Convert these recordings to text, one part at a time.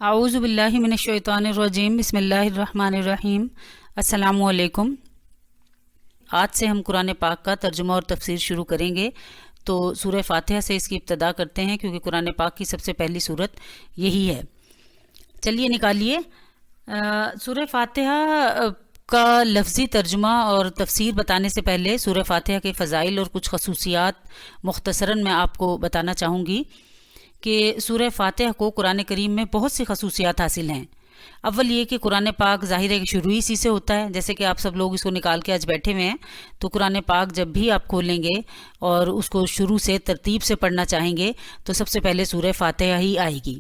اعوذ باللہ من الشیطان الرجیم، بسم اللہ الرحمن الرحیم۔ السلام علیکم۔ آج سے ہم قرآن پاک کا ترجمہ اور تفسیر شروع کریں گے، تو سورہ فاتحہ سے اس کی ابتدا کرتے ہیں کیونکہ قرآن پاک کی سب سے پہلی سورت یہی ہے۔ چلیے نکالیے۔ سورہ فاتحہ کا لفظی ترجمہ اور تفسیر بتانے سے پہلے سورہ فاتحہ کے فضائل اور کچھ خصوصیات مختصراً میں آپ کو بتانا چاہوں گی کہ سورہ فاتحہ کو قرآن کریم میں بہت سی خصوصیات حاصل ہیں۔ اول یہ کہ قرآن پاک ظاہر ہے کہ شروع اسی سے ہوتا ہے، جیسے کہ آپ سب لوگ اس کو نکال کے آج بیٹھے ہوئے ہیں، تو قرآن پاک جب بھی آپ کھولیں گے اور اس کو شروع سے ترتیب سے پڑھنا چاہیں گے تو سب سے پہلے سورہ فاتحہ ہی آئے گی۔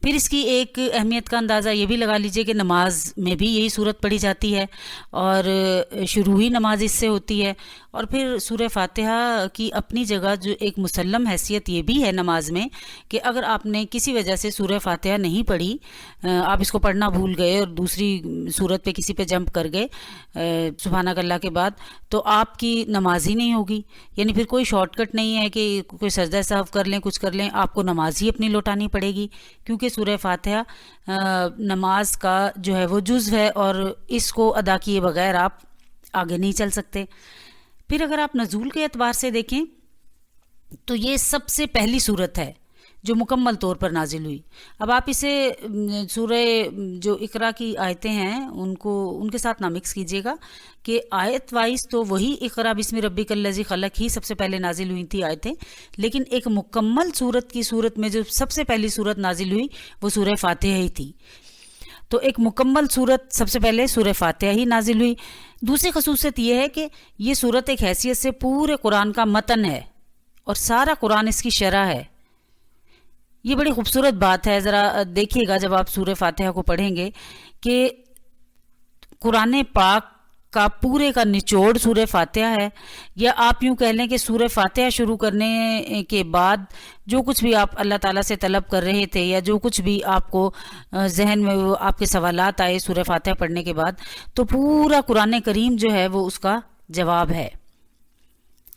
پھر اس کی ایک اہمیت کا اندازہ یہ بھی لگا لیجئے کہ نماز میں بھی یہی صورت پڑھی جاتی ہے اور شروع ہی نماز اس سے ہوتی ہے۔ اور پھر سورہ فاتحہ کی اپنی جگہ جو ایک مسلم حیثیت یہ بھی ہے نماز میں کہ اگر آپ نے کسی وجہ سے سورہ فاتحہ نہیں پڑھی، آپ اس کو پڑھنا بھول گئے اور دوسری سورت پہ کسی پہ جمپ کر گئے سبحانک اللہ کے بعد، تو آپ کی نماز ہی نہیں ہوگی۔ یعنی پھر کوئی شارٹ کٹ نہیں ہے کہ کوئی سجدہ سہو کر لیں، کچھ کر لیں، آپ کو نماز ہی اپنی لوٹانی پڑے گی، کیونکہ سورہ فاتحہ نماز کا جو ہے وہ جزو ہے اور اس کو ادا کیے بغیر آپ آگے نہیں چل سکتے۔ پھر اگر آپ نزول کے اعتبار سے دیکھیں تو یہ سب سے پہلی صورت ہے جو مکمل طور پر نازل ہوئی۔ اب آپ اسے سورہ جو اقرا کی آیتیں ہیں ان کے ساتھ نہ مکس کیجیے گا کہ آیت وائز تو وہی اقرا بسم ربک الذی خلق ہی سب سے پہلے نازل ہوئی تھی آیتیں، لیکن ایک مکمل صورت کی صورت میں جو سب سے پہلی صورت نازل ہوئی وہ سورہ فاتحہ ہی تھی۔ تو ایک مکمل صورت سب سے پہلے سورہ فاتحہ ہی نازل ہوئی۔ دوسری خصوصیت یہ ہے کہ یہ صورت ایک حیثیت سے پورے قرآن کا متن ہے اور سارا قرآن اس کی شرح ہے۔ یہ بڑی خوبصورت بات ہے، ذرا دیکھیے گا جب آپ سورہ فاتحہ کو پڑھیں گے کہ قرآن پاک کا پورے کا نچوڑ سورہ فاتحہ ہے، یا آپ یوں کہہ لیں کہ سورہ فاتحہ شروع کرنے کے بعد جو کچھ بھی آپ اللہ تعالیٰ سے طلب کر رہے تھے یا جو کچھ بھی آپ کو ذہن میں وہ آپ کے سوالات آئے سورہ فاتحہ پڑھنے کے بعد، تو پورا قرآن کریم جو ہے وہ اس کا جواب ہے۔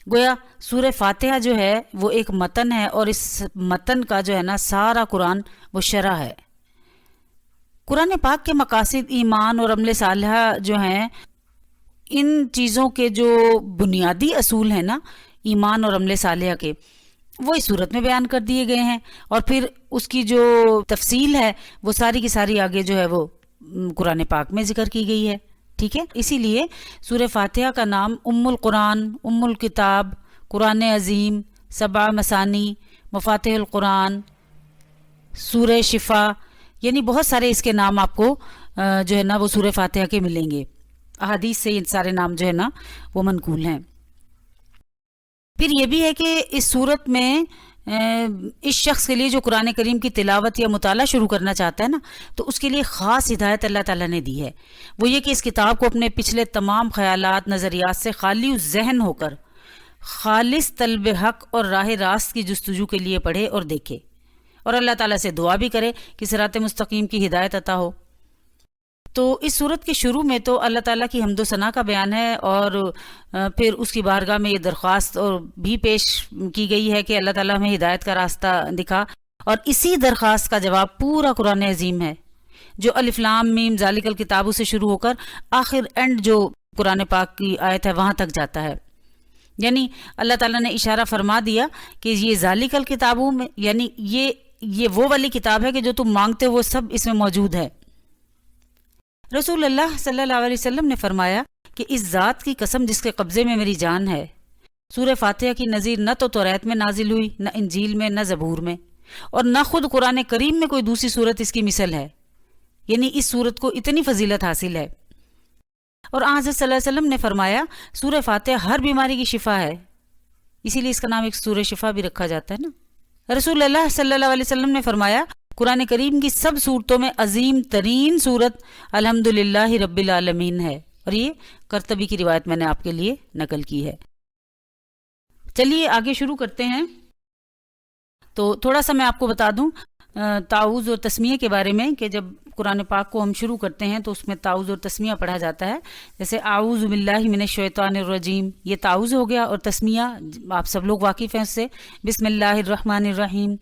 گویا سورہ فاتحہ جو ہے وہ ایک متن ہے اور اس متن کا جو ہے نا سارا قرآن وہ شرح ہے۔ قرآن پاک کے مقاصد ایمان اور عمل صالحہ جو ہیں، ان چیزوں کے جو بنیادی اصول ہیں نا ایمان اور عمل صالحہ کے، وہ اس صورت میں بیان کر دیے گئے ہیں، اور پھر اس کی جو تفصیل ہے وہ ساری کی ساری آگے جو ہے وہ قرآن پاک میں ذکر کی گئی ہے۔ ٹھیک ہے، اسی لیے سورہ فاتحہ کا نام ام القرآن، ام الکتاب، قرآن عظیم، سبع مثانی، مفاتح القرآن، سورہ شفا، یعنی بہت سارے اس کے نام آپ کو جو ہے نا وہ سورہ فاتحہ کے ملیں گے۔ احادیث سے ان سارے نام جو ہے نا وہ منقول ہیں۔ پھر یہ بھی ہے کہ اس صورت میں اس شخص کے لیے جو قرآن کریم کی تلاوت یا مطالعہ شروع کرنا چاہتا ہے نا، تو اس کے لیے خاص ہدایت اللہ تعالیٰ نے دی ہے۔ وہ یہ کہ اس کتاب کو اپنے پچھلے تمام خیالات نظریات سے خالی ذہن ہو کر خالص طلب حق اور راہ راست کی جستجو کے لیے پڑھے اور دیکھے، اور اللہ تعالیٰ سے دعا بھی کرے کہ صراط مستقیم کی ہدایت عطا ہو۔ تو اس صورت کے شروع میں تو اللہ تعالیٰ کی حمد و ثنا کا بیان ہے، اور پھر اس کی بارگاہ میں یہ درخواست اور بھی پیش کی گئی ہے کہ اللہ تعالیٰ ہمیں ہدایت کا راستہ دکھا، اور اسی درخواست کا جواب پورا قرآن عظیم ہے، جو الف لام میم ذالک الکتاب سے شروع ہو کر آخر اینڈ جو قرآن پاک کی آیت ہے وہاں تک جاتا ہے۔ یعنی اللہ تعالیٰ نے اشارہ فرما دیا کہ یہ ذالک الکتابوں میں، یعنی یہ وہ والی کتاب ہے کہ جو تم مانگتے ہو وہ سب اس میں موجود ہے۔ رسول اللہ صلی اللہ علیہ وسلم نے فرمایا کہ اس ذات کی قسم جس کے قبضے میں میری جان ہے، سورہ فاتحہ کی نظیر نہ تو توریت میں نازل ہوئی، نہ انجیل میں، نہ زبور میں، اور نہ خود قرآن کریم میں کوئی دوسری صورت اس کی مثل ہے۔ یعنی اس صورت کو اتنی فضیلت حاصل ہے۔ اور حضرت صلی اللہ علیہ وسلم نے فرمایا سورہ فاتحہ ہر بیماری کی شفا ہے، اسی لیے اس کا نام ایک سورہ شفا بھی رکھا جاتا ہے نا۔ رسول اللہ صلی اللہ علیہ وسلم نے فرمایا قرآن کریم کی سب صورتوں میں عظیم ترین صورت الحمدللہ رب العالمین ہے، اور یہ قرطبی کی روایت میں نے آپ کے لیے نقل کی ہے۔ چلیے آگے شروع کرتے ہیں۔ تو تھوڑا سا میں آپ کو بتا دوں تعوذ اور تسمیہ کے بارے میں کہ جب قرآن پاک کو ہم شروع کرتے ہیں تو اس میں تعوذ اور تسمیہ پڑھا جاتا ہے. جیسے اعوذ باللہ من الشیطان الرجیم، یہ تعوذ ہو گیا، اور تسمیہ آپ سب لوگ واقف ہیں اس سے، بسم اللہ الرحمن الرحیم.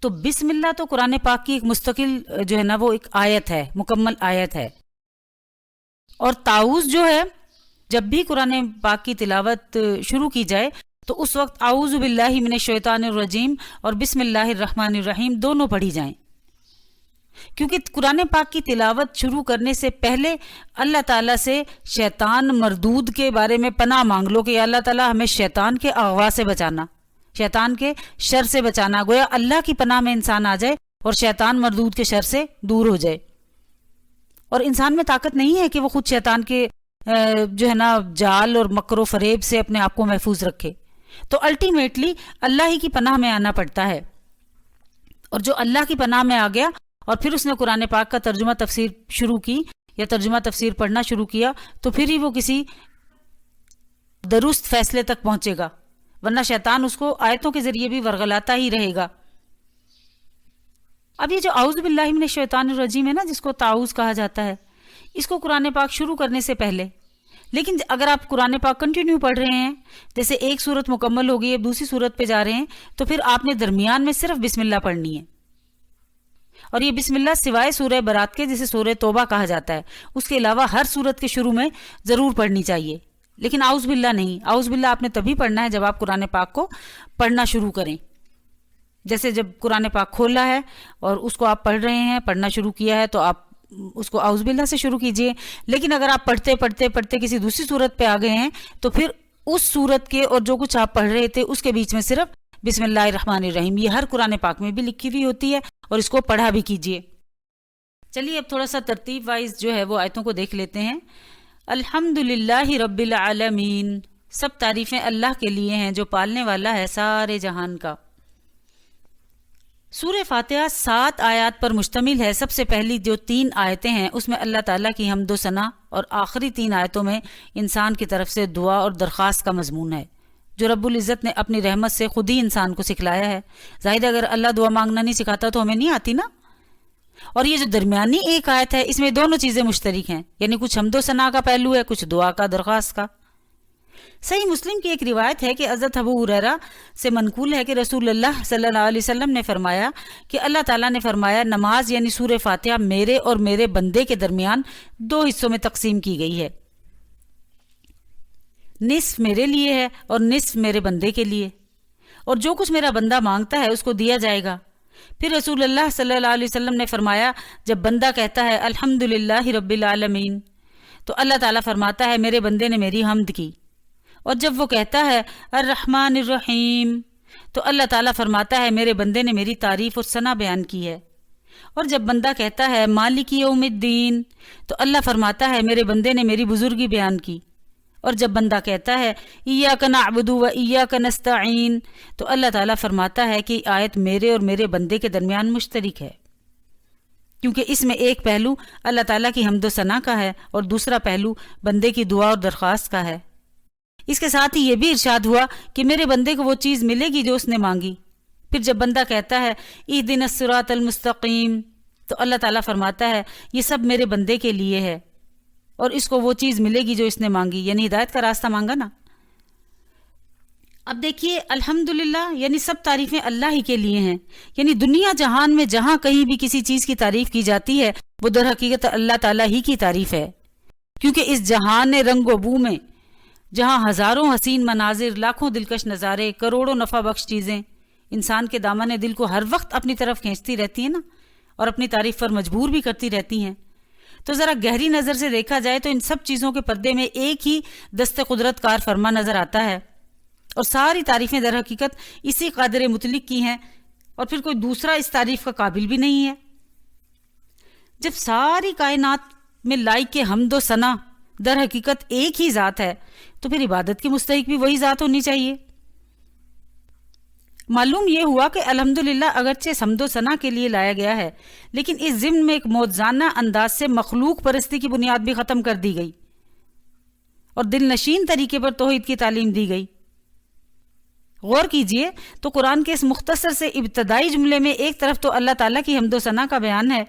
تو بسم اللہ تو قرآن پاک کی ایک مستقل جو ہے نا وہ ایک آیت ہے، مکمل آیت ہے. اور تعوذ جو ہے جب بھی قرآن پاک کی تلاوت شروع کی جائے تو اس وقت اعوذ باللہ من الشیطان الرجیم اور بسم اللہ الرحمن الرحیم دونوں پڑھی جائیں، کیونکہ قرآن پاک کی تلاوت شروع کرنے سے پہلے اللہ تعالیٰ سے شیطان مردود کے بارے میں پناہ مانگ لو کہ یا اللہ تعالیٰ ہمیں شیطان کے اغوا سے بچانا، شیطان کے شر سے بچانا. گویا اللہ کی پناہ میں انسان آ جائے اور شیطان مردود کے شر سے دور ہو جائے. اور انسان میں طاقت نہیں ہے کہ وہ خود شیطان کے جو ہے نا جال اور مکر و فریب سے اپنے آپ کو محفوظ رکھے. تو الٹیمیٹلی اللہ ہی کی پناہ میں آنا پڑتا ہے. اور جو اللہ کی پناہ میں آ گیا اور پھر اس نے قرآن پاک کا ترجمہ تفسیر شروع کی یا ترجمہ تفسیر پڑھنا شروع کیا تو پھر ہی وہ کسی درست فیصلے تک پہنچے گا، ورنہ شیطان اس کو آیتوں کے ذریعے بھی ورغلاتا ہی رہے گا. اب یہ جو اعوذ باللہ من الشیطان الرجیم ہے نا، جس کو تعوذ کہا جاتا ہے، اس کو قرآن پاک شروع کرنے سے پہلے، لیکن اگر آپ قرآن پاک کنٹینیو پڑھ رہے ہیں، جیسے ایک سورت مکمل ہو گئی اب دوسری سورت پہ جا رہے ہیں، تو پھر آپ نے درمیان میں صرف بسم اللہ پڑھنی ہے. اور یہ بسم اللہ سوائے سورہ برات کے جسے سورہ توبہ کہا جاتا ہے، اس کے علاوہ ہر سورت کے شروع میں ضرور پڑھنی چاہیے. لیکن اعوذ باللہ نہیں، اعوذ باللہ آپ نے تبھی پڑھنا ہے جب آپ قرآن پاک کو پڑھنا شروع کریں. جیسے جب قرآن پاک کھولا ہے اور اس کو آپ پڑھ رہے ہیں، پڑھنا شروع کیا ہے، تو آپ اس کو اعوذ باللہ سے شروع کیجئے. لیکن اگر آپ پڑھتے پڑھتے پڑھتے کسی دوسری سورت پہ آ گئے ہیں تو پھر اس سورت کے اور جو کچھ آپ پڑھ رہے تھے اس کے بیچ میں صرف بسم اللہ الرحمن الرحیم، یہ ہر قرآن پاک میں بھی لکھی ہوئی ہوتی ہے اور اس کو پڑھا بھی کیجئے. چلیے اب تھوڑا سا ترتیب وائز جو ہے وہ آیتوں کو دیکھ لیتے ہیں. الحمدللہ رب العالمین، سب تعریفیں اللہ کے لیے ہیں جو پالنے والا ہے سارے جہان کا. سورہ فاتحہ 7 آیات پر مشتمل ہے. سب سے پہلی جو 3 آیتیں ہیں اس میں اللہ تعالیٰ کی حمد و ثنا، اور آخری 3 آیتوں میں انسان کی طرف سے دعا اور درخواست کا مضمون ہے جو رب العزت نے اپنی رحمت سے خود ہی انسان کو سکھلایا ہے. ظاہر اگر اللہ دعا مانگنا نہیں سکھاتا تو ہمیں نہیں آتی نا. اور یہ جو درمیانی ایک آیت ہے اس میں دونوں چیزیں مشترک ہیں، یعنی کچھ حمد و ثنا کا پہلو ہے، کچھ دعا کا، درخواست کا. صحیح مسلم کی ایک روایت ہے کہ حضرت ابو ہریرہ سے منقول ہے کہ رسول اللہ صلی اللہ علیہ وسلم نے فرمایا کہ اللہ تعالیٰ نے فرمایا نماز یعنی سورہ فاتحہ میرے اور میرے بندے کے درمیان 2 حصوں میں تقسیم کی گئی ہے، نصف میرے لیے ہے اور نصف میرے بندے کے لیے، اور جو کچھ میرا بندہ مانگتا ہے اس کو دیا جائے گا. پھر رسول اللہ صلی اللہ علیہ وسلم نے فرمایا جب بندہ کہتا ہے الحمدللہ رب العالمین تو اللہ تعالیٰ فرماتا ہے میرے بندے نے میری حمد کی. اور جب وہ کہتا ہے الرحمن الرحیم تو اللہ تعالیٰ فرماتا ہے میرے بندے نے میری تعریف اور ثنا بیان کی ہے. اور جب بندہ کہتا ہے مالک یوم الدین تو اللہ فرماتا ہے میرے بندے نے میری بزرگی بیان کی. اور جب بندہ کہتا ہے ایاک نعبد و ایاک نستعین تو اللہ تعالیٰ فرماتا ہے کہ آیت میرے اور میرے بندے کے درمیان مشترک ہے، کیونکہ اس میں ایک پہلو اللہ تعالیٰ کی حمد و ثنا کا ہے اور دوسرا پہلو بندے کی دعا اور درخواست کا ہے. اس کے ساتھ ہی یہ بھی ارشاد ہوا کہ میرے بندے کو وہ چیز ملے گی جو اس نے مانگی. پھر جب بندہ کہتا ہے اہدنا الصراط المستقیم تو اللہ تعالیٰ فرماتا ہے یہ سب میرے بندے کے لیے ہے اور اس کو وہ چیز ملے گی جو اس نے مانگی، یعنی ہدایت کا راستہ مانگا نا. اب دیکھیے الحمدللہ یعنی سب تعریفیں اللہ ہی کے لیے ہیں، یعنی دنیا جہان میں جہاں کہیں بھی کسی چیز کی تعریف کی جاتی ہے وہ در حقیقت اللہ تعالیٰ ہی کی تعریف ہے. کیونکہ اس جہان رنگ و بو میں جہاں ہزاروں حسین مناظر، لاکھوں دلکش نظارے، کروڑوں نفع بخش چیزیں انسان کے دامن دل کو ہر وقت اپنی طرف کھینچتی رہتی ہیں نا، اور اپنی تعریف پر مجبور بھی کرتی رہتی ہیں، تو ذرا گہری نظر سے دیکھا جائے تو ان سب چیزوں کے پردے میں ایک ہی دست قدرت کار فرما نظر آتا ہے، اور ساری تعریفیں در حقیقت اسی قادر مطلق کی ہیں، اور پھر کوئی دوسرا اس تعریف کا قابل بھی نہیں ہے. جب ساری کائنات میں لائق کے حمد و ثنا در حقیقت ایک ہی ذات ہے تو پھر عبادت کی مستحق بھی وہی ذات ہونی چاہیے. معلوم یہ ہوا کہ الحمدللہ اگرچہ حمد و ثنا کے لیے لایا گیا ہے لیکن اس ضمن میں ایک موزانہ انداز سے مخلوق پرستی کی بنیاد بھی ختم کر دی گئی اور دل نشین طریقے پر توحید کی تعلیم دی گئی. غور کیجئے تو قرآن کے اس مختصر سے ابتدائی جملے میں ایک طرف تو اللہ تعالیٰ کی حمد و ثنا کا بیان ہے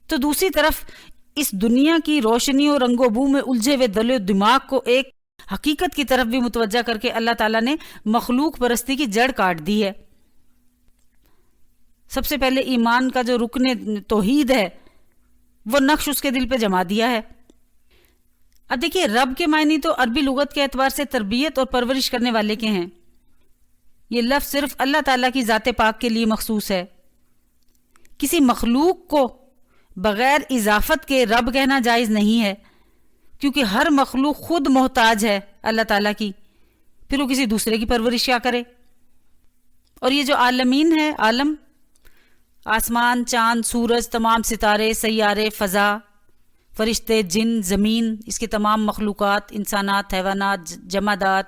تو دوسری طرف اس دنیا کی روشنی اور رنگ و بو میں الجھے ہوئے دل و دماغ کو ایک حقیقت کی طرف بھی متوجہ کر کے اللہ تعالیٰ نے مخلوق پرستی کی جڑ کاٹ دی ہے۔ سب سے پہلے ایمان کا جو رکن توحید ہے وہ نقش اس کے دل پہ جما دیا ہے۔ اب دیکھیے، رب کے معنی تو عربی لغت کے اعتبار سے تربیت اور پرورش کرنے والے کے ہیں۔ یہ لفظ صرف اللہ تعالیٰ کی ذات پاک کے لیے مخصوص ہے۔ کسی مخلوق کو بغیر اضافت کے رب کہنا جائز نہیں ہے، کیونکہ ہر مخلوق خود محتاج ہے اللہ تعالیٰ کی، پھر وہ کسی دوسرے کی پرورش کیا کرے۔ اور یہ جو عالمین ہے، عالم، آسمان، چاند، سورج، تمام ستارے، سیارے، فضا، فرشتے، جن، زمین، اس کے تمام مخلوقات، انسانات، حیوانات، جمادات،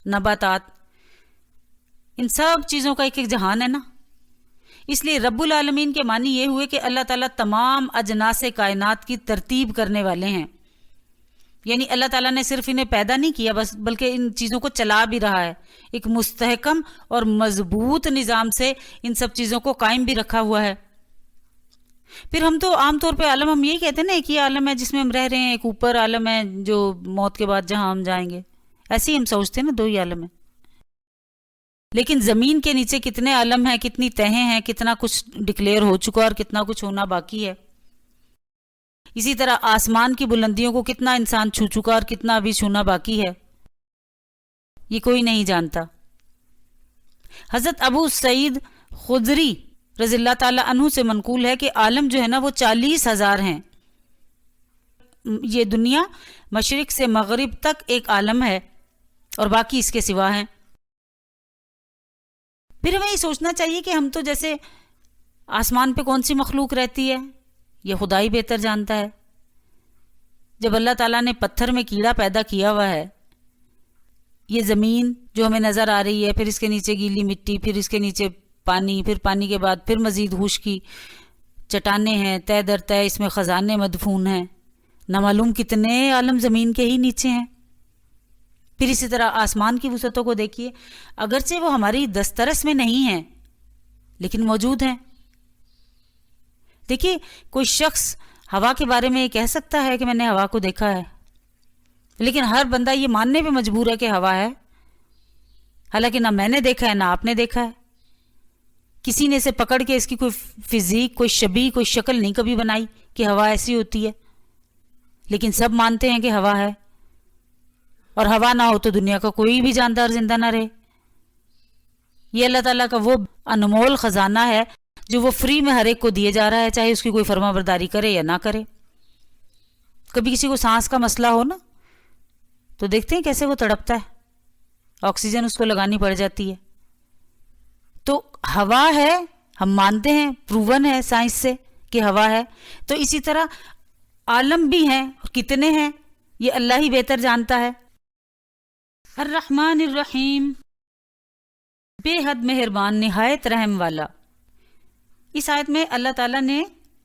نباتات، ان سب چیزوں کا ایک ایک جہان ہے نا۔ اس لیے رب العالمین کے معنی یہ ہوئے کہ اللہ تعالیٰ تمام اجناس کائنات کی ترتیب کرنے والے ہیں، یعنی اللہ تعالیٰ نے صرف انہیں پیدا نہیں کیا بس، بلکہ ان چیزوں کو چلا بھی رہا ہے، ایک مستحکم اور مضبوط نظام سے ان سب چیزوں کو قائم بھی رکھا ہوا ہے۔ پھر ہم تو عام طور پہ عالم ہم یہی کہتے ہیں نا، ایک ہی عالم ہے جس میں ہم رہ رہے ہیں، ایک اوپر عالم ہے جو موت کے بعد جہاں ہم جائیں گے، ایسے ہی ہم سوچتے ہیں نا، دو ہی عالم ہیں۔ لیکن زمین کے نیچے کتنے عالم ہیں، کتنی تہیں ہیں، کتنا کچھ ڈکلیئر ہو چکا اور کتنا کچھ ہونا باقی ہے۔ اسی طرح آسمان کی بلندیوں کو کتنا انسان چھو چکا اور کتنا ابھی چھونا باقی ہے، یہ کوئی نہیں جانتا۔ حضرت ابو سعید خدری رضی اللہ تعالیٰ عنہ سے منقول ہے کہ عالم جو ہے نا وہ 40,000 ہیں۔ یہ دنیا مشرق سے مغرب تک ایک عالم ہے اور باقی اس کے سوا ہیں۔ پھر ہمیں یہ سوچنا چاہیے کہ ہم تو جیسے آسمان پہ کون سی مخلوق رہتی ہے یہ خدا ہی بہتر جانتا ہے۔ جب اللہ تعالیٰ نے پتھر میں کیڑا پیدا کیا ہوا ہے، یہ زمین جو ہمیں نظر آ رہی ہے، پھر اس کے نیچے گیلی مٹی، پھر اس کے نیچے پانی، پھر پانی کے بعد پھر مزید خشکی، چٹانیں ہیں تہ در تہ، اس میں خزانے مدفون ہیں، نہ معلوم کتنے عالم زمین کے ہی نیچے ہیں۔ پھر اسی طرح آسمان کی وسعتوں کو دیکھیے، اگرچہ وہ ہماری دسترس میں نہیں ہیں لیکن موجود ہیں۔ دیکھیے، کوئی شخص ہوا کے بارے میں یہ کہہ سکتا ہے کہ میں نے ہوا کو دیکھا ہے، لیکن ہر بندہ یہ ماننے پہ مجبور ہے کہ ہوا ہے، حالانکہ نہ میں نے دیکھا ہے نہ آپ نے دیکھا ہے۔ کسی نے اسے پکڑ کے اس کی کوئی فزیک، کوئی شبیہ، کوئی شکل نہیں کبھی بنائی کہ ہوا ایسی ہوتی ہے، لیکن سب مانتے ہیں کہ ہوا ہے، اور ہوا نہ ہو تو دنیا کا کوئی بھی جاندار زندہ نہ رہے۔ یہ اللہ تعالیٰ کا وہ انمول خزانہ ہے جو وہ فری میں ہر ایک کو دیے جا رہا ہے، چاہے اس کی کوئی فرما برداری کرے یا نہ کرے۔ کبھی کسی کو سانس کا مسئلہ ہو نا تو دیکھتے ہیں کیسے وہ تڑپتا ہے، آکسیجن اس کو لگانی پڑ جاتی ہے۔ تو ہوا ہے، ہم مانتے ہیں، پروون ہے سائنس سے کہ ہوا ہے۔ تو اسی طرح عالم بھی ہیں، کتنے ہیں یہ اللہ ہی بہتر جانتا ہے۔ الرحمن الرحیم، بے حد مہربان، نہایت رحم والا۔ اس آیت میں اللہ تعالیٰ نے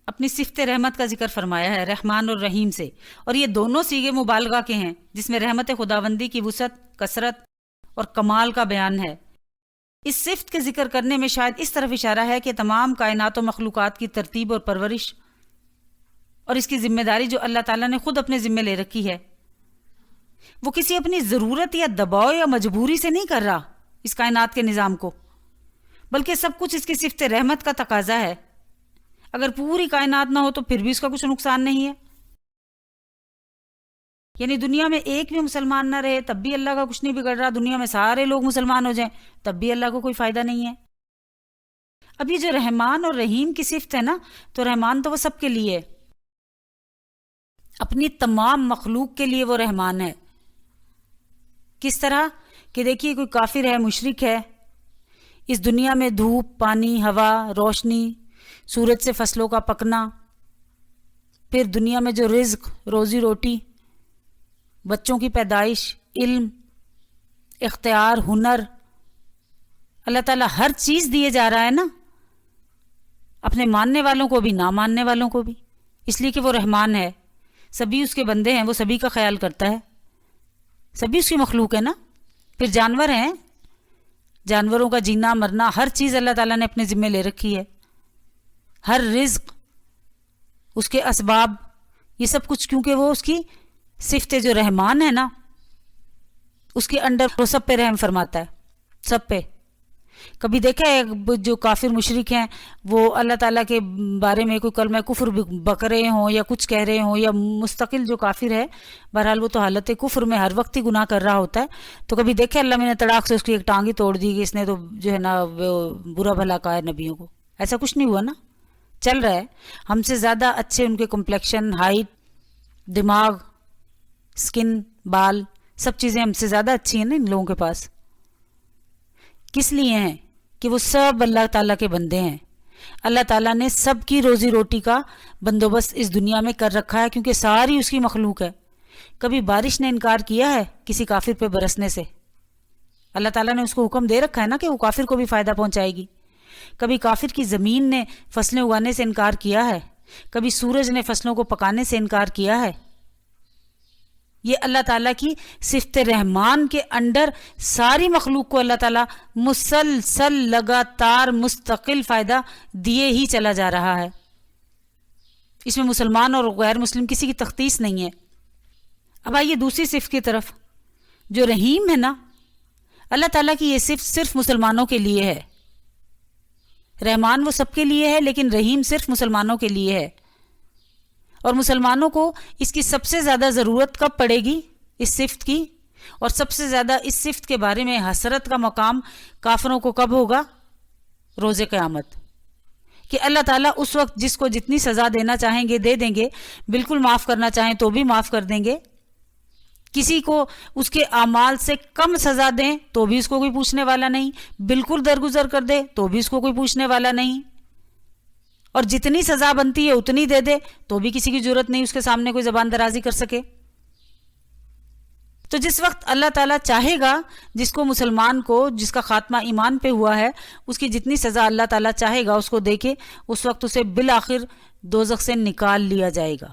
اپنی صفت رحمت کا ذکر فرمایا ہے رحمان اور رحیم سے، اور یہ دونوں صیغے مبالغہ کے ہیں جس میں رحمت خداوندی کی وسعت، کثرت اور کمال کا بیان ہے۔ اس صفت کے ذکر کرنے میں شاید اس طرف اشارہ ہے کہ تمام کائنات و مخلوقات کی ترتیب اور پرورش اور اس کی ذمہ داری جو اللہ تعالیٰ نے خود اپنے ذمہ لے رکھی ہے، وہ کسی اپنی ضرورت یا دباؤ یا مجبوری سے نہیں کر رہا اس کائنات کے نظام کو، بلکہ سب کچھ اس کی صفت رحمت کا تقاضا ہے۔ اگر پوری کائنات نہ ہو تو پھر بھی اس کا کچھ نقصان نہیں ہے، یعنی دنیا میں ایک بھی مسلمان نہ رہے تب بھی اللہ کا کچھ نہیں بگڑ رہا، دنیا میں سارے لوگ مسلمان ہو جائیں تب بھی اللہ کو کوئی فائدہ نہیں ہے۔ اب یہ جو رحمان اور رحیم کی صفت ہے نا، تو رحمان تو وہ سب کے لیے، اپنی تمام مخلوق کے لیے وہ رحمان ہے۔ کس طرح کہ دیکھیے، کوئی کافر ہے، مشرک ہے، اس دنیا میں دھوپ، پانی، ہوا، روشنی، سورج سے فصلوں کا پکنا، پھر دنیا میں جو رزق، روزی روٹی، بچوں کی پیدائش، علم، اختیار، ہنر، اللہ تعالیٰ ہر چیز دیے جا رہا ہے نا، اپنے ماننے والوں کو بھی نہ ماننے والوں کو بھی، اس لیے کہ وہ رحمان ہے، سبھی اس کے بندے ہیں، وہ سبھی کا خیال کرتا ہے، سبھی اس کی مخلوق ہے نا۔ پھر جانور ہیں، جانوروں کا جینا مرنا ہر چیز اللہ تعالیٰ نے اپنے ذمہ لے رکھی ہے، ہر رزق اس کے اسباب، یہ سب کچھ کیونکہ وہ اس کی صفت جو رحمان ہے نا، اس کے انڈر وہ سب پہ رحم فرماتا ہے، سب پہ۔ کبھی دیکھا ہے جو کافر مشرک ہیں وہ اللہ تعالیٰ کے بارے میں کوئی کلمہ کفر بک رہے ہوں یا کچھ کہہ رہے ہوں، یا مستقل جو کافر ہے بہرحال وہ تو حالت کفر میں ہر وقت ہی گناہ کر رہا ہوتا ہے، تو کبھی دیکھا اللہ میں نے تڑاک سے اس کی ایک ٹانگ ہی توڑ دی کہ اس نے تو جو ہے نا وہ برا بھلا کہا ہے نبیوں کو؟ ایسا کچھ نہیں ہوا نا، چل رہا ہے۔ ہم سے زیادہ اچھے ان کے کمپلیکشن، ہائٹ، دماغ، سکن، بال، سب چیزیں ہم سے زیادہ اچھی ہیں نا ان لوگوں کے پاس۔ کس لیے ہیں؟ کہ وہ سب اللہ تعالیٰ کے بندے ہیں۔ اللہ تعالیٰ نے سب کی روزی روٹی کا بندوبست اس دنیا میں کر رکھا ہے، کیونکہ ساری اس کی مخلوق ہے۔ کبھی بارش نے انکار کیا ہے کسی کافر پہ برسنے سے؟ اللہ تعالیٰ نے اس کو حکم دے رکھا ہے نا کہ وہ کافر کو بھی فائدہ پہنچائے گی۔ کبھی کافر کی زمین نے فصلیں اگانے سے انکار کیا ہے؟ کبھی سورج نے فصلوں کو پکانے سے انکار کیا ہے؟ یہ اللہ تعالیٰ کی صفت رحمان کے انڈر ساری مخلوق کو اللہ تعالیٰ مسلسل لگاتار مستقل فائدہ دیے ہی چلا جا رہا ہے۔ اس میں مسلمان اور غیر مسلم کسی کی تخصیص نہیں ہے۔ اب آئیے دوسری صفت کی طرف، جو رحیم ہے نا، اللہ تعالیٰ کی یہ صفت صرف مسلمانوں کے لیے ہے۔ رحمان وہ سب کے لیے ہے، لیکن رحیم صرف مسلمانوں کے لیے ہے۔ اور مسلمانوں کو اس کی سب سے زیادہ ضرورت کب پڑے گی اس صفت کی، اور سب سے زیادہ اس صفت کے بارے میں حسرت کا مقام کافروں کو کب ہوگا؟ روز قیامت، کہ اللہ تعالیٰ اس وقت جس کو جتنی سزا دینا چاہیں گے دے دیں گے، بالکل معاف کرنا چاہیں تو بھی معاف کر دیں گے۔ کسی کو اس کے اعمال سے کم سزا دیں تو بھی اس کو کوئی پوچھنے والا نہیں، بالکل درگزر کر دے تو بھی اس کو کوئی پوچھنے والا نہیں، اور جتنی سزا بنتی ہے اتنی دے دے تو بھی کسی کی ضرورت نہیں اس کے سامنے کوئی زبان درازی کر سکے۔ تو جس وقت اللہ تعالیٰ چاہے گا جس کو مسلمان کو جس کا خاتمہ ایمان پہ ہوا ہے اس کی جتنی سزا اللہ تعالیٰ چاہے گا اس کو دے کے اس وقت اسے بالآخر دوزخ سے نکال لیا جائے گا،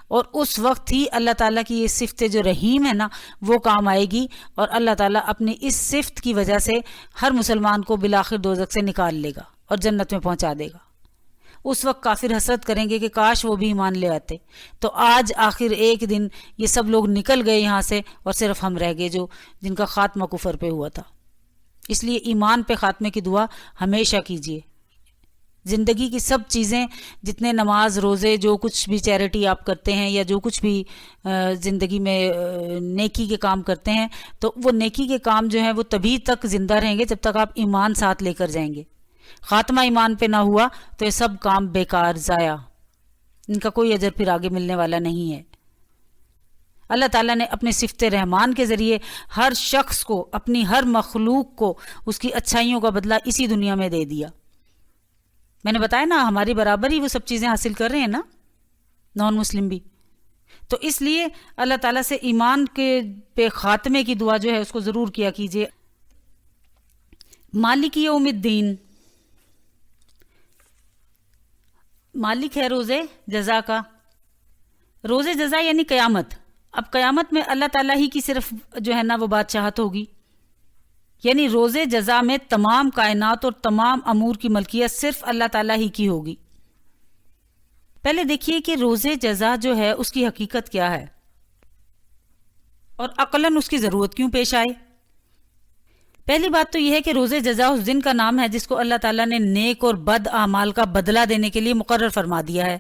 اور اس وقت ہی اللہ تعالیٰ کی یہ صفت جو رحیم ہے نا وہ کام آئے گی، اور اللہ تعالیٰ اپنی اس صفت کی وجہ سے ہر مسلمان کو بالآخر دوزخ سے نکال لے گا اور جنت میں پہنچا دے گا۔ اس وقت کافر حسرت کریں گے کہ کاش وہ بھی ایمان لے آتے۔ تو آج آخر ایک دن یہ سب لوگ نکل گئے یہاں سے اور صرف ہم رہ گئے جو جن کا خاتمہ کفر پہ ہوا تھا۔ اس لیے ایمان پہ خاتمے کی دعا ہمیشہ کیجیے۔ زندگی کی سب چیزیں، جتنے نماز روزے جو کچھ بھی چیریٹی آپ کرتے ہیں یا جو کچھ بھی زندگی میں نیکی کے کام کرتے ہیں، تو وہ نیکی کے کام جو ہیں وہ تبھی تک زندہ رہیں گے جب تک آپ ایمان ساتھ لے کر جائیں گے۔ خاتمہ ایمان پہ نہ ہوا تو یہ سب کام بیکار، ضائع، ان کا کوئی اجر پھر آگے ملنے والا نہیں ہے۔ اللہ تعالیٰ نے اپنے صفت رحمان کے ذریعے ہر شخص کو، اپنی ہر مخلوق کو اس کی اچھائیوں کا بدلہ اسی دنیا میں دے دیا۔ میں نے بتایا نا ہماری برابر ہی وہ سب چیزیں حاصل کر رہے ہیں نا، نان مسلم بھی۔ تو اس لیے اللہ تعالیٰ سے ایمان کے پہ خاتمے کی دعا جو ہے اس کو ضرور کیا کیجیے۔ مالک یوم الدین، مالک ہے روز جزا کا۔ روز جزا یعنی قیامت۔ اب قیامت میں اللہ تعالیٰ ہی کی صرف جو ہے نا وہ بادشاہت ہوگی، یعنی روز جزا میں تمام کائنات اور تمام امور کی ملکیت صرف اللہ تعالیٰ ہی کی ہوگی۔ پہلے دیکھیے کہ روز جزا جو ہے اس کی حقیقت کیا ہے اور عقلاً اس کی ضرورت کیوں پیش آئے۔ پہلی بات تو یہ ہے کہ روز جزا اس دن کا نام ہے جس کو اللہ تعالیٰ نے نیک اور بد اعمال کا بدلہ دینے کے لیے مقرر فرما دیا ہے۔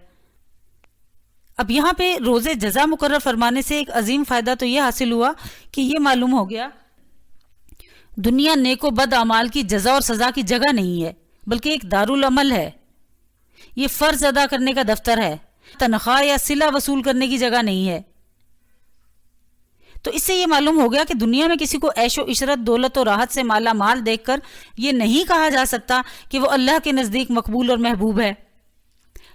اب یہاں پہ روز جزا مقرر فرمانے سے ایک عظیم فائدہ تو یہ حاصل ہوا کہ یہ معلوم ہو گیا دنیا نیک و بد اعمال کی جزا اور سزا کی جگہ نہیں ہے، بلکہ ایک دارالعمل ہے۔ یہ فرض ادا کرنے کا دفتر ہے، تنخواہ یا صلہ وصول کرنے کی جگہ نہیں ہے۔ تو اس سے یہ معلوم ہو گیا کہ دنیا میں کسی کو عیش و عشرت، دولت و راحت سے مالا مال دیکھ کر یہ نہیں کہا جا سکتا کہ وہ اللہ کے نزدیک مقبول اور محبوب ہے،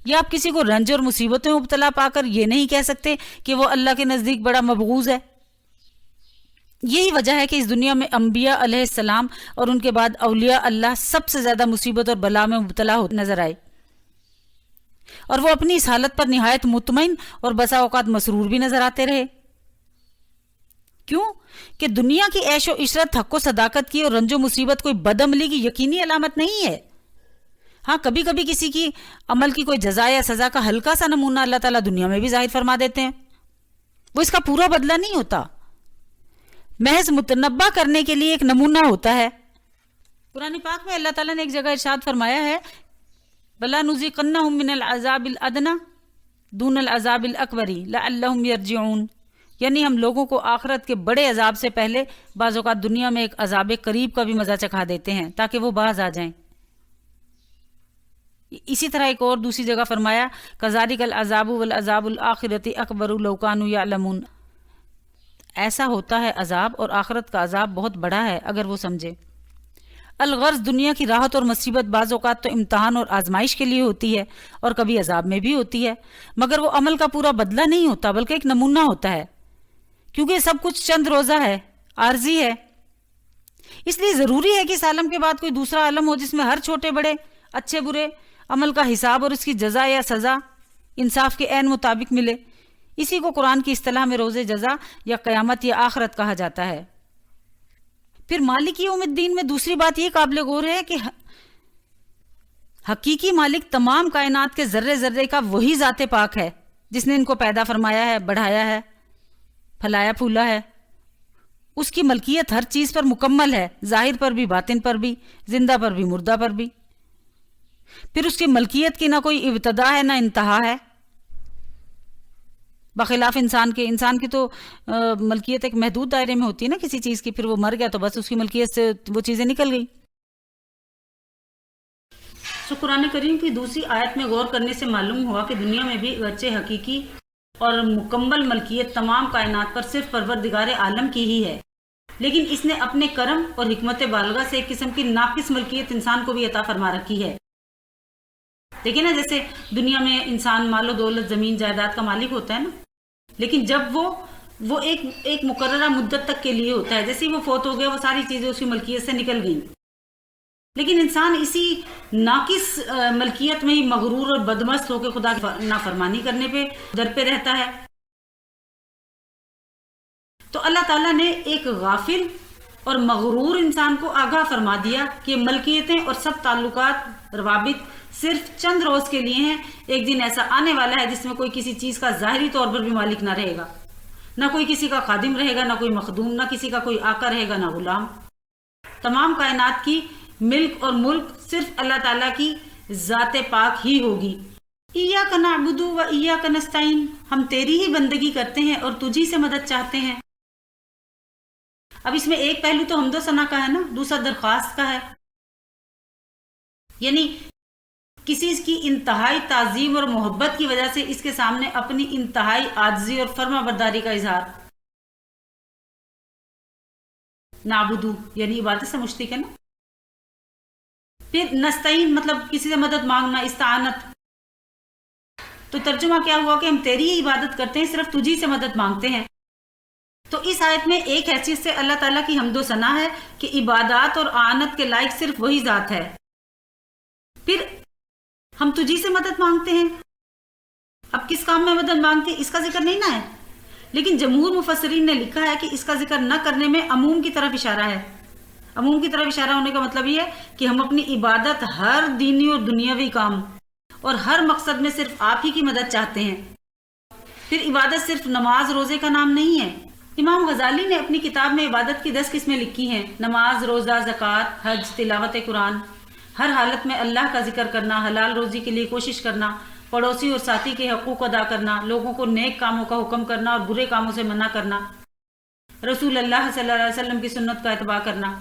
یا آپ کسی کو رنج اور مصیبتوں میں مبتلا پا کر یہ نہیں کہہ سکتے کہ وہ اللہ کے نزدیک بڑا مبغوض ہے۔ یہی وجہ ہے کہ اس دنیا میں انبیاء علیہ السلام اور ان کے بعد اولیاء اللہ سب سے زیادہ مصیبت اور بلا میں مبتلا ہوتے نظر آئے، اور وہ اپنی اس حالت پر نہایت مطمئن اور بسا اوقات مسرور بھی نظر آتے رہے۔ کیوں کہ دنیا کی عیش و عشرت، حق و صداقت کی اور رنج و مصیبت کوئی بدعملی کی یقینی علامت نہیں ہے۔ ہاں کبھی کبھی کسی کی عمل کی کوئی جزا یا سزا کا ہلکا سا نمونہ اللہ تعالیٰ دنیا میں بھی ظاہر فرما دیتے ہیں، وہ اس کا پورا بدلہ نہیں ہوتا، محض متنبہ کرنے کے لیے ایک نمونہ ہوتا ہے۔ قرآن پاک میں اللہ تعالیٰ نے ایک جگہ ارشاد فرمایا ہے بَلَا نُذِيقَنَّهُم مِّنَ الْعَذَابِ الْأَدْنَىٰ دُونَ الْعَذَابِ الْأَكْبَرِ لَعَلَّهُمْ يَرْجِعُونَ، یعنی ہم لوگوں کو آخرت کے بڑے عذاب سے پہلے بعض اوقات دنیا میں ایک عذاب قریب کا بھی مزہ چکھا دیتے ہیں تاکہ وہ باز آ جائیں۔ اسی طرح ایک اور دوسری جگہ فرمایا کذالک العذاب والعذاب الآخرۃ اکبر لو کانوا یعلمون، ایسا ہوتا ہے عذاب اور آخرت کا عذاب بہت بڑا ہے اگر وہ سمجھے۔ الغرض دنیا کی راحت اور مصیبت بعض اوقات تو امتحان اور آزمائش کے لیے ہوتی ہے اور کبھی عذاب میں بھی ہوتی ہے، مگر وہ عمل کا پورا بدلہ نہیں ہوتا بلکہ ایک نمونہ ہوتا ہے، کیونکہ سب کچھ چند روزہ ہے، عارضی ہے۔ اس لیے ضروری ہے کہ اس عالم کے بعد کوئی دوسرا عالم ہو جس میں ہر چھوٹے بڑے اچھے برے عمل کا حساب اور اس کی جزا یا سزا انصاف کے عین مطابق ملے۔ اسی کو قرآن کی اصطلاح میں روز جزا یا قیامت یا آخرت کہا جاتا ہے۔ پھر مالک یوم الدین میں دوسری بات یہ قابل غور ہے کہ حقیقی مالک تمام کائنات کے ذرے ذرے کا وہی ذات پاک ہے جس نے ان کو پیدا فرمایا ہے، بڑھایا ہے، پھلایا پھولا ہے۔ اس کی ملکیت ہر چیز پر مکمل ہے، ظاہر پر بھی، باطن پر بھی، زندہ پر بھی، مردہ پر بھی۔ پھر اس کی ملکیت کی نہ کوئی ابتدا ہے نہ انتہا ہے، بخلاف انسان کی تو ملکیت ایک محدود دائرے میں ہوتی ہے نا کسی چیز کی، پھر وہ مر گیا تو بس اس کی ملکیت سے وہ چیزیں نکل گئی۔ قرآن کریم کی دوسری آیت میں غور کرنے سے معلوم ہوا کہ دنیا میں بھی اگرچہ حقیقی اور مکمل ملکیت تمام کائنات پر صرف پروردگار عالم کی ہی ہے، لیکن اس نے اپنے کرم اور حکمت بالغہ سے ایک قسم کی ناقص ملکیت انسان کو بھی عطا فرما رکھی ہے۔ دیکھیں نا، جیسے دنیا میں انسان مال و دولت، زمین جائیداد کا مالک ہوتا ہے نا، لیکن جب وہ ایک مقررہ مدت تک کے لیے ہوتا ہے، جیسے ہی وہ فوت ہو گیا وہ ساری چیزیں اس کی ملکیت سے نکل گئیں، لیکن انسان اسی ناقص ملکیت میں ہی مغرور اور بدمست ہو کے خدا کی نافرمانی کرنے پہ در پہ رہتا ہے۔ تو اللہ تعالیٰ نے ایک غافل اور مغرور انسان کو آگاہ فرما دیا کہ ملکیتیں اور سب تعلقات، روابط صرف چند روز کے لیے ہیں، ایک دن ایسا آنے والا ہے جس میں کوئی کسی چیز کا ظاہری طور پر بھی مالک نہ رہے گا، نہ کوئی کسی کا خادم رہے گا، نہ کوئی مخدوم، نہ کسی کا کوئی آقا رہے گا، نہ غلام۔ تمام کائنات کی ملک اور ملک صرف اللہ تعالیٰ کی ذات پاک ہی ہوگی۔ ایاک نعبد و ایاک نستعین، ہم تیری ہی بندگی کرتے ہیں اور تجھی سے مدد چاہتے ہیں۔ اب اس میں ایک پہلو تو حمد و ثنا کا ہے نا، دوسرا درخواست کا ہے، یعنی کسی اس کی انتہائی تعظیم اور محبت کی وجہ سے اس کے سامنے اپنی انتہائی عاجزی اور فرما برداری کا اظہار۔ نعبدو یعنی عبادت سے مشتق ہے نا۔ پھر نستعین مطلب کسی سے مدد مانگنا، استعانت۔ تو ترجمہ کیا ہوا کہ ہم تیری ہی عبادت کرتے ہیں، صرف تجھی سے مدد مانگتے ہیں۔ تو اس آیت میں ایک حیثیت سے اللہ تعالیٰ کی حمد و ثنا ہے کہ عبادات اور اعانت کے لائق صرف وہی ذات ہے۔ پھر ہم تجھی سے مدد مانگتے ہیں، اب کس کام میں مدد مانگتے ہیں اس کا ذکر نہیں نہ ہے، لیکن جمہور مفسرین نے لکھا ہے کہ اس کا ذکر نہ کرنے میں عموم کی طرف اشارہ ہے۔ عموم کی طرف اشارہ ہونے کا مطلب یہ ہے کہ ہم اپنی عبادت ہر دینی اور دنیاوی کام اور ہر مقصد میں صرف آپ ہی کی مدد چاہتے ہیں۔ پھر عبادت صرف نماز روزے کا نام نہیں ہے۔ امام غزالی نے اپنی کتاب میں عبادت کی 10 قسمیں لکھی ہیں: نماز، روزہ، زکوٰۃ، حج، تلاوت قرآن، ہر حالت میں اللہ کا ذکر کرنا، حلال روزی کے لیے کوشش کرنا، پڑوسی اور ساتھی کے حقوق ادا کرنا، لوگوں کو نیک کاموں کا حکم کرنا اور برے کاموں سے منع کرنا، رسول اللہ صلی اللہ علیہ وسلم کی سنت کا اتباع کرنا۔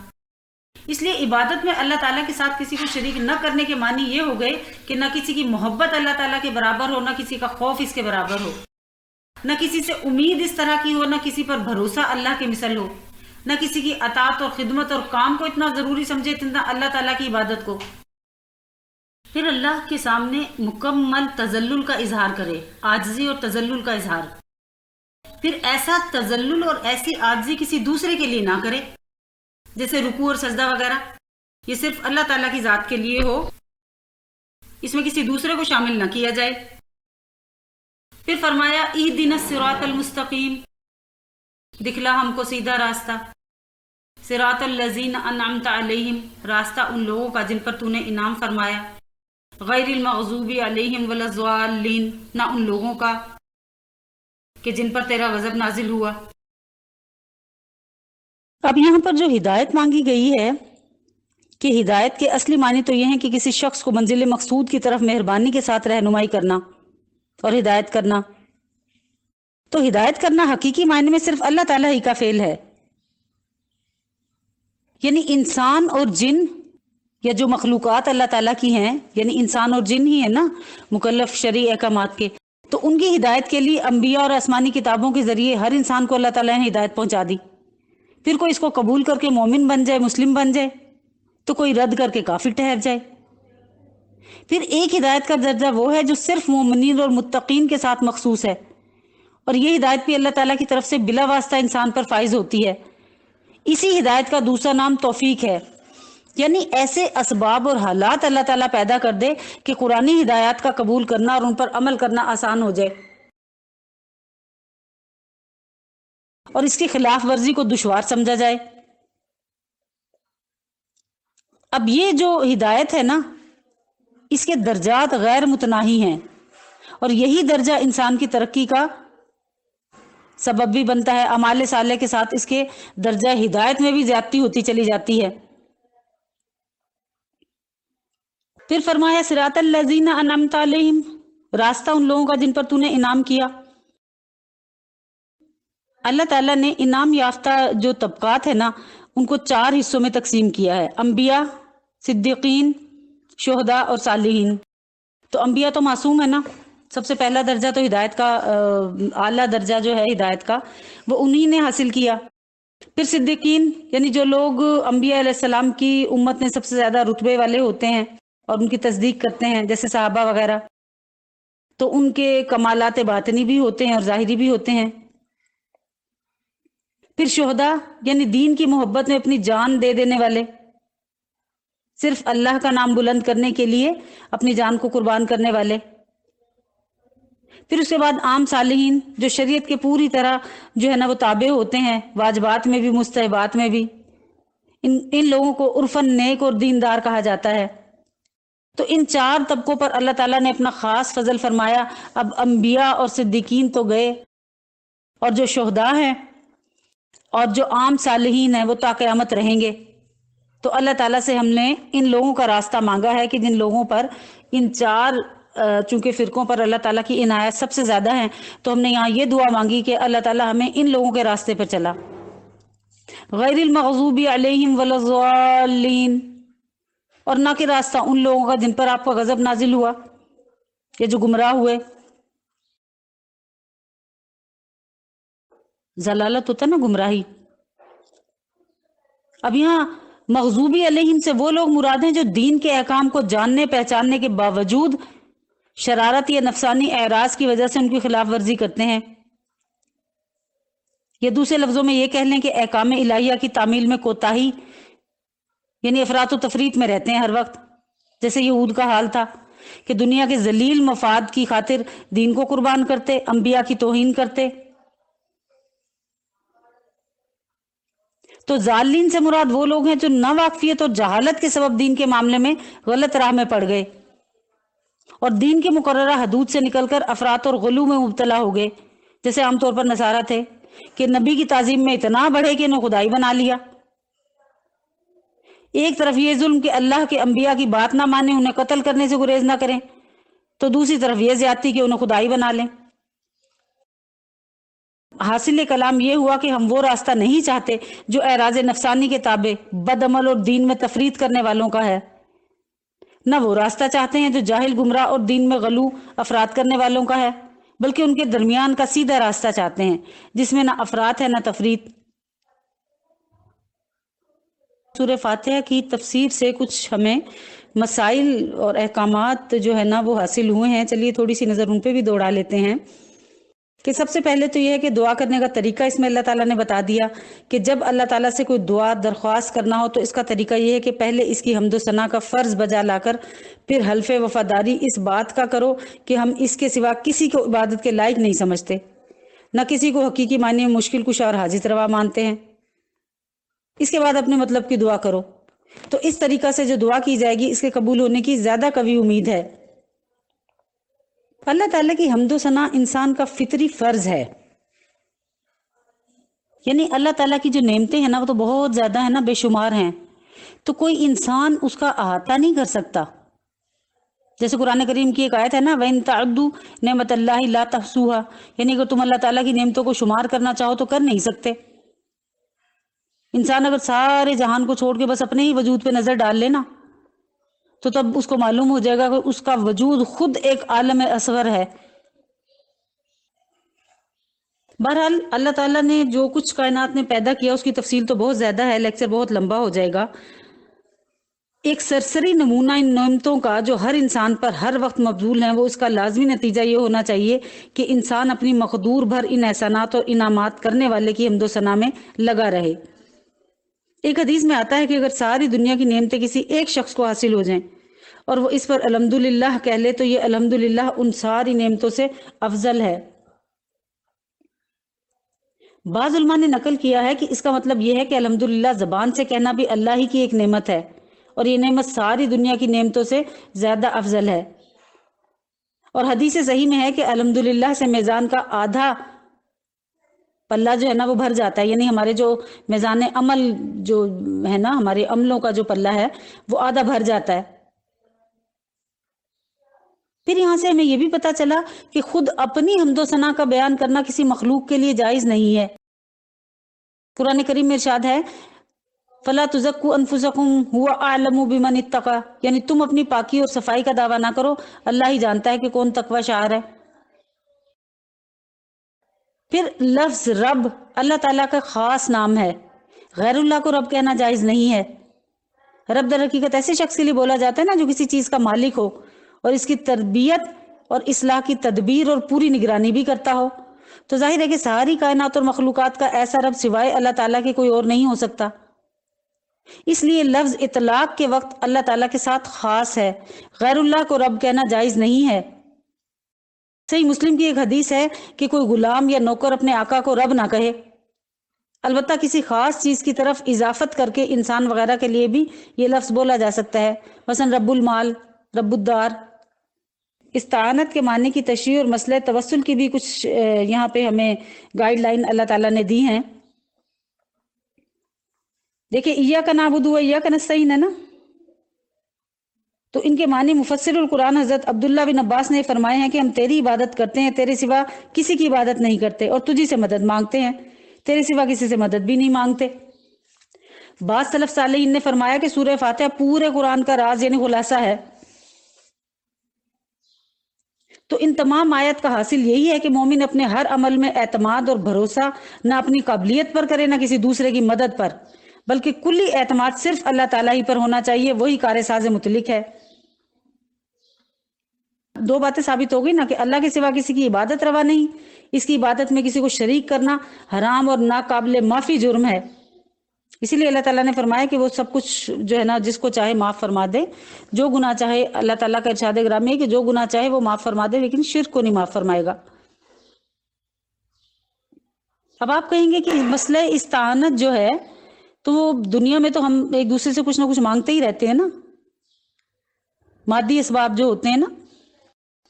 اس لیے عبادت میں اللہ تعالیٰ کے ساتھ کسی کو شریک نہ کرنے کے معنی یہ ہو گئے کہ نہ کسی کی محبت اللہ تعالیٰ کے برابر ہو، نہ کسی کا خوف اس کے برابر ہو، نہ کسی سے امید اس طرح کی ہو، نہ کسی پر بھروسہ اللہ کے مثل ہو، نہ کسی کی اطاعت اور خدمت اور کام کو اتنا ضروری سمجھے اتنا اللہ تعالیٰ کی عبادت کو۔ پھر اللہ کے سامنے مکمل تذلل کا اظہار کرے، عاجزی اور تذلل کا اظہار۔ پھر ایسا تذلل اور ایسی عاجزی کسی دوسرے کے لیے نہ کرے، جیسے رکوع اور سجدہ وغیرہ، یہ صرف اللہ تعالیٰ کی ذات کے لیے ہو، اس میں کسی دوسرے کو شامل نہ کیا جائے۔ پھر فرمایا اہدنا الصراط المستقیم، دکھلا ہم کو سیدھا راستہ، صراط الذین انعمت علیہم، راستہ ان لوگوں کا جن پر تو نے انعام فرمایا، غیر المغضوب علیہم ولا الضالین، نہ ان لوگوں کا کہ جن پر تیرا غضب نازل ہوا۔ اب یہاں پر جو ہدایت مانگی گئی ہے کہ ہدایت کے اصلی معنی تو یہ ہیں کہ کسی شخص کو منزل مقصود کی طرف مہربانی کے ساتھ رہنمائی کرنا اور ہدایت کرنا۔ تو ہدایت کرنا حقیقی معنی میں صرف اللہ تعالیٰ ہی کا فعل ہے، یعنی انسان اور جن یا جو مخلوقات اللہ تعالیٰ کی ہیں، یعنی انسان اور جن ہی ہیں نا مکلف شرعی احکامات کے، تو ان کی ہدایت کے لیے انبیاء اور آسمانی کتابوں کے ذریعے ہر انسان کو اللہ تعالیٰ نے ہدایت پہنچا دی۔ پھر کوئی اس کو قبول کر کے مومن بن جائے، مسلم بن جائے، تو کوئی رد کر کے کافر ٹھہر جائے۔ پھر ایک ہدایت کا درجہ وہ ہے جو صرف مومنین اور متقین کے ساتھ مخصوص ہے، اور یہ ہدایت بھی اللہ تعالیٰ کی طرف سے بلا واسطہ انسان پر فائز ہوتی ہے۔ اسی ہدایت کا دوسرا نام توفیق ہے، یعنی ایسے اسباب اور حالات اللہ تعالیٰ پیدا کر دے کہ قرآنی ہدایات کا قبول کرنا اور ان پر عمل کرنا آسان ہو جائے، اور اس کی خلاف ورزی کو دشوار سمجھا جائے۔ اب یہ جو ہدایت ہے نا، اس کے درجات غیر متناہی ہیں، اور یہی درجہ انسان کی ترقی کا سبب بھی بنتا ہے۔ اعمال صالح کے ساتھ اس کے درجہ ہدایت میں بھی زیادتی ہوتی چلی جاتی ہے۔ پھر فرمایا صراط الذین انعمت علیہم، راستہ ان لوگوں کا جن پر تو نے انعام کیا۔ اللہ تعالیٰ نے انعام یافتہ جو طبقات ہیں نا، ان کو 4 حصوں میں تقسیم کیا ہے: انبیاء، صدیقین، شہداء اور صالحین۔ تو انبیاء تو معصوم ہے نا، سب سے پہلا درجہ تو ہدایت کا، اعلیٰ درجہ جو ہے ہدایت کا، وہ انہی نے حاصل کیا۔ پھر صدیقین، یعنی جو لوگ انبیاء علیہ السلام کی امت میں سب سے زیادہ رتبے والے ہوتے ہیں اور ان کی تصدیق کرتے ہیں، جیسے صحابہ وغیرہ، تو ان کے کمالات باطنی بھی ہوتے ہیں اور ظاہری بھی ہوتے ہیں۔ پھر شہداء، یعنی دین کی محبت میں اپنی جان دے دینے والے، صرف اللہ کا نام بلند کرنے کے لیے اپنی جان کو قربان کرنے والے۔ پھر اس کے بعد عام صالحین، جو شریعت کے پوری طرح جو ہے نا وہ تابع ہوتے ہیں، واجبات میں بھی مستحبات میں بھی۔ ان لوگوں کو عرفاً نیک اور دیندار کہا جاتا ہے۔ تو ان 4 طبقوں پر اللہ تعالیٰ نے اپنا خاص فضل فرمایا۔ اب انبیاء اور صدیقین تو گئے، اور جو شہداء ہیں اور جو عام صالحین ہیں وہ تا قیامت رہیں گے۔ تو اللہ تعالیٰ سے ہم نے ان لوگوں کا راستہ مانگا ہے کہ جن لوگوں پر ان 4 چونکہ فرقوں پر اللہ تعالیٰ کی عنایت سب سے زیادہ ہیں، تو ہم نے یہاں یہ دعا مانگی کہ اللہ تعالیٰ ہمیں ان لوگوں کے راستے پر چلا۔ غیر المغضوب علیہم ولا الضالین، اور نہ کہ راستہ ان لوگوں کا جن پر آپ کا غضب نازل ہوا، یہ جو گمراہ ہوئے۔ ضلالت ہوتا نا گمراہی۔ اب یہاں مغضوبی علیہم سے وہ لوگ مراد ہیں جو دین کے احکام کو جاننے پہچاننے کے باوجود شرارت یا نفسانی اعراض کی وجہ سے ان کی خلاف ورزی کرتے ہیں، یا دوسرے لفظوں میں یہ کہہ لیں کہ احکام الہیہ کی تعمیل میں کوتاہی، یعنی افراط و تفریط میں رہتے ہیں ہر وقت، جیسے یہود کا حال تھا کہ دنیا کے ذلیل مفاد کی خاطر دین کو قربان کرتے، انبیاء کی توہین کرتے۔ تو ضالین سے مراد وہ لوگ ہیں جو ناواقفیت اور جہالت کے سبب دین کے معاملے میں غلط راہ میں پڑ گئے اور دین کے مقررہ حدود سے نکل کر افراط اور غلو میں مبتلا ہو گئے، جیسے عام طور پر نصارہ تھے کہ نبی کی تعظیم میں اتنا بڑھے کہ انہیں خدائی بنا لیا۔ ایک طرف یہ ظلم کہ اللہ کے انبیاء کی بات نہ مانیں، انہیں قتل کرنے سے گریز نہ کریں، تو دوسری طرف یہ زیادتی کہ انہیں خدائی بنا لیں۔ حاصل کلام یہ ہوا کہ ہم وہ راستہ نہیں چاہتے جو اعراض نفسانی کے تابع بد عمل اور دین میں تفریط کرنے والوں کا ہے، نہ وہ راستہ چاہتے ہیں جو جاہل گمراہ اور دین میں غلو افراد کرنے والوں کا ہے، بلکہ ان کے درمیان کا سیدھا راستہ چاہتے ہیں جس میں نہ افراط ہے نہ تفریط۔ سورہ فاتحہ کی تفسیر سے کچھ ہمیں مسائل اور احکامات جو ہے نا وہ حاصل ہوئے ہیں، چلیے تھوڑی سی نظر ان پہ بھی دوڑا لیتے ہیں۔ کہ سب سے پہلے تو یہ ہے کہ دعا کرنے کا طریقہ اس میں اللہ تعالیٰ نے بتا دیا کہ جب اللہ تعالیٰ سے کوئی دعا درخواست کرنا ہو تو اس کا طریقہ یہ ہے کہ پہلے اس کی حمد و ثنا کا فرض بجا لا کر پھر حلف وفاداری اس بات کا کرو کہ ہم اس کے سوا کسی کو عبادت کے لائق نہیں سمجھتے، نہ کسی کو حقیقی معنی میں مشکل کشا اور حاجت روا مانتے ہیں۔ اس کے بعد اپنے مطلب کی دعا کرو، تو اس طریقہ سے جو دعا کی جائے گی اس کے قبول ہونے کی زیادہ قوی امید ہے۔ اللہ تعالیٰ کی حمد و ثنا انسان کا فطری فرض ہے، یعنی اللہ تعالیٰ کی جو نعمتیں ہیں نا وہ تو بہت زیادہ ہیں نا، بے شمار ہیں، تو کوئی انسان اس کا احاطہ نہیں کر سکتا۔ جیسے قرآن کریم کی ایک آیت ہے نا، وَإِن تَعُدُّوا نِعْمَتَ اللَّهِ لَا تَحْصُوهَا، یعنی اگر تم اللہ تعالیٰ کی نعمتوں کو شمار کرنا چاہو تو کر نہیں سکتے۔ انسان اگر سارے جہان کو چھوڑ کے بس اپنے ہی وجود پہ نظر ڈال لینا تو تب اس کو معلوم ہو جائے گا کہ اس کا وجود خود ایک عالم اصغر ہے۔ بہرحال اللہ تعالیٰ نے جو کچھ کائنات میں پیدا کیا اس کی تفصیل تو بہت زیادہ ہے، لیکچر بہت لمبا ہو جائے گا۔ ایک سرسری نمونہ ان نعمتوں کا جو ہر انسان پر ہر وقت مبذول ہیں، وہ اس کا لازمی نتیجہ یہ ہونا چاہیے کہ انسان اپنی مقدور بھر ان احسانات اور انعامات کرنے والے کی حمد و ثنا میں لگا رہے۔ ایک حدیث میں آتا ہے کہ اگر ساری دنیا کی نعمتیں کسی ایک شخص کو حاصل ہو جائیں اور وہ اس پر الحمدللہ کہہ لے تو یہ الحمدللہ ان ساری نعمتوں سے افضل ہے۔ بعض علماء نے نقل کیا ہے کہ اس کا مطلب یہ ہے کہ الحمدللہ زبان سے کہنا بھی اللہ ہی کی ایک نعمت ہے اور یہ نعمت ساری دنیا کی نعمتوں سے زیادہ افضل ہے۔ اور حدیث صحیح میں ہے کہ الحمدللہ سے میزان کا آدھا پلہ جو ہے نا وہ بھر جاتا ہے، یعنی ہمارے جو میزان عمل جو ہے نا، ہمارے عملوں کا جو پلہ ہے وہ آدھا بھر جاتا ہے۔ پھر یہاں سے ہمیں یہ بھی پتہ چلا کہ خود اپنی حمد و ثنا کا بیان کرنا کسی مخلوق کے لیے جائز نہیں ہے۔ قرآن کریم میں ارشاد ہے فَلَا تُزَكُّوا أَنفُسَكُمْ هُوَ أَعْلَمُ بِمَنِ اتَّقَى، یعنی تم اپنی پاکی اور صفائی کا دعویٰ نہ کرو، اللہ ہی جانتا ہے کہ کون تقوی شعار ہے۔ پھر لفظ رب اللہ تعالیٰ کا خاص نام ہے، غیر اللہ کو رب کہنا جائز نہیں ہے۔ رب در حقیقت ایسے شخص کے لیے بولا جاتا ہے نا جو کسی چیز کا مالک ہو اور اس کی تربیت اور اصلاح کی تدبیر اور پوری نگرانی بھی کرتا ہو۔ تو ظاہر ہے کہ ساری کائنات اور مخلوقات کا ایسا رب سوائے اللہ تعالیٰ کے کوئی اور نہیں ہو سکتا۔ اس لیے لفظ اطلاق کے وقت اللہ تعالیٰ کے ساتھ خاص ہے، غیر اللہ کو رب کہنا جائز نہیں ہے۔ صحیح مسلم کی ایک حدیث ہے کہ کوئی غلام یا نوکر اپنے آقا کو رب نہ کہے، البتہ کسی خاص چیز کی طرف اضافت کر کے انسان وغیرہ کے لیے بھی یہ لفظ بولا جا سکتا ہے، مثلا رب المال، رب الدار۔ استعانت کے معنی کی تشریح اور مسئلہ توسل کی بھی کچھ یہاں پہ ہمیں گائیڈ لائن اللہ تعالیٰ نے دی ہیں۔ دیکھیں ایاک نعبد و ایاک نستعین ہے نا، تو ان کے معنی مفسر القرآن حضرت عبداللہ بن عباس نے فرمائے ہیں کہ ہم تیری عبادت کرتے ہیں، تیرے سوا کسی کی عبادت نہیں کرتے، اور تجھی سے مدد مانگتے ہیں، تیرے سوا کسی سے مدد بھی نہیں مانگتے۔ بعض سلف صالحین نے فرمایا کہ سورہ فاتحہ پورے قرآن کا راز یعنی خلاصہ ہے۔ تو ان تمام آیت کا حاصل یہی ہے کہ مومن اپنے ہر عمل میں اعتماد اور بھروسہ نہ اپنی قابلیت پر کرے نہ کسی دوسرے کی مدد پر، بلکہ کلی اعتماد صرف اللہ تعالیٰ ہی پر ہونا چاہیے، وہی کار ساز مطلق ہے۔ دو باتیں ثابت ہو گئی نا کہ اللہ کے سوا کسی کی عبادت روا نہیں، اس کی عبادت میں کسی کو شریک کرنا حرام اور ناقابل معافی جرم ہے۔ اسی لیے اللہ تعالیٰ نے فرمایا کہ وہ سب کچھ جو ہے نا جس کو چاہے معاف فرما دے، جو گناہ چاہے، اللہ تعالیٰ کا ارشاد گرامی ہے کہ جو گناہ چاہے وہ معاف فرما دے، لیکن شرک کو نہیں معاف فرمائے گا۔ اب آپ کہیں گے کہ مسئلہ استعانت جو ہے تو وہ دنیا میں تو ہم ایک دوسرے سے کچھ نہ کچھ مانگتے ہی رہتے ہیں نا، مادی اسباب جو ہوتے ہیں نا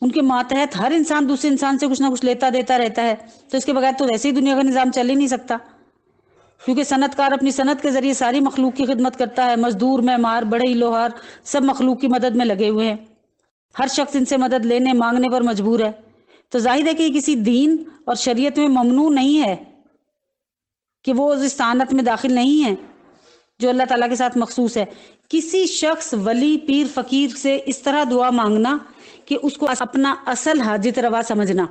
ان کے ماتحت ہر انسان دوسرے انسان سے کچھ نہ کچھ لیتا دیتا رہتا ہے، تو اس کے بغیر تو ویسے ہی دنیا کا نظام چل ہی نہیں سکتا، کیونکہ صنعت کار اپنی صنعت کے ذریعے ساری مخلوق کی خدمت کرتا ہے، مزدور، معمار، بڑھئی، لوہار سب مخلوق کی مدد میں لگے ہوئے ہیں، ہر شخص ان سے مدد لینے مانگنے پر مجبور ہے۔ تو ظاہر ہے کہ یہ کسی دین اور شریعت میں ممنوع نہیں ہے کہ وہ اس استعانت میں داخل نہیں ہے جو اللہ تعالیٰ کے ساتھ مخصوص ہے۔ کسی شخص، ولی، پیر، فقیر سے اس طرح دعا مانگنا کہ اس کو اپنا اصل حاجت روا سمجھنا،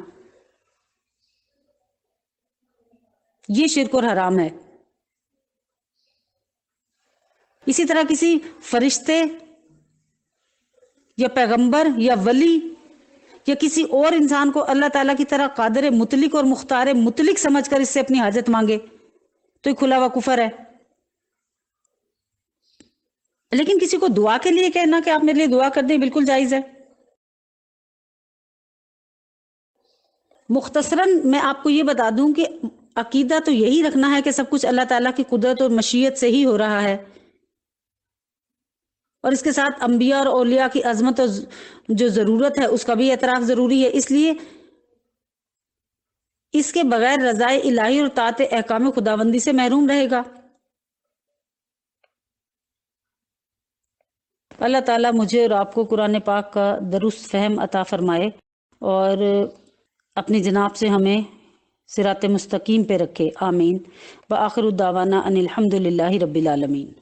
یہ شرک اور حرام ہے۔ اسی طرح کسی فرشتے یا پیغمبر یا ولی یا کسی اور انسان کو اللہ تعالیٰ کی طرح قادر مطلق اور مختار مطلق سمجھ کر اس سے اپنی حاجت مانگے تو یہ کھلا ہوا کفر ہے۔ لیکن کسی کو دعا کے لیے کہنا کہ آپ میرے لیے دعا کر دیں بالکل جائز ہے۔ مختصراً میں آپ کو یہ بتا دوں کہ عقیدہ تو یہی رکھنا ہے کہ سب کچھ اللہ تعالیٰ کی قدرت اور مشیت سے ہی ہو رہا ہے، اور اس کے ساتھ انبیاء اور اولیاء کی عظمت اور جو ضرورت ہے اس کا بھی اعتراف ضروری ہے، اس لیے اس کے بغیر رضائے الہی اور طاعت احکام خداوندی سے محروم رہے گا۔ اللہ تعالیٰ مجھے اور آپ کو قرآن پاک کا درست فہم عطا فرمائے اور اپنی جناب سے ہمیں صراط مستقیم پہ رکھے، آمین۔ وآخر الدعوانا ان الحمد للہ رب العالمین۔